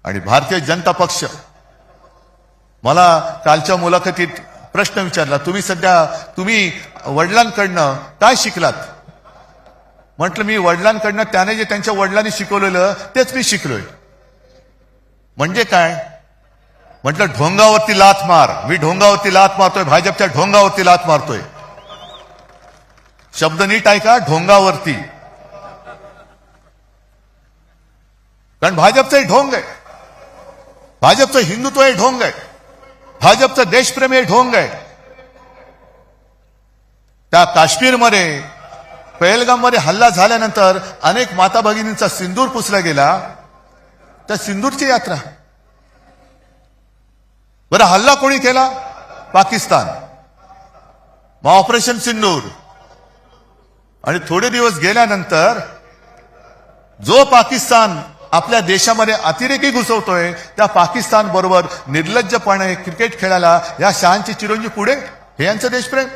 आणि भारतीय जनता पक्ष मला कालच्या मुलाखतीत प्रश्न विचारला, तुम्ही वडिलांकडनं काय शिकलात? म्हटलं मी वडिलांकडनं त्याने जे त्यांच्या वडिलांनी शिकवलेलं तेच मी शिकलोय. म्हणजे काय? म्हटलं ढोंगावरती लाथ मार. मी ढोंगावरती लाथ मारतोय, भाजपच्या ढोंगावरती लाथ मारतोय. शब्द नीट ऐका, ढोंगावरती. कारण भाजपचं हे ढोंग आहे, भाजपचं हिंदुत्व हे ढोंग आहे, भाजपचं देशप्रेम हे ढोंग आहे. त्या काश्मीरमध्ये पहलगाममध्ये हल्ला झाल्यानंतर अनेक माता भगिनींचा सिंदूर पुसला गेला. त्या सिंदूरची यात्रा. बरं हल्ला कोणी केला? पाकिस्तान. मग ऑपरेशन सिंदूर. आणि थोडे दिवस गेल्यानंतर जो पाकिस्तान आपल्या देशामध्ये अतिरेकी घुसवतोय त्या पाकिस्तान बरोबर निर्लज्जपणे क्रिकेट खेळायला या शहांचे चिरंजीव पुढे. हे यांचं देशप्रेम.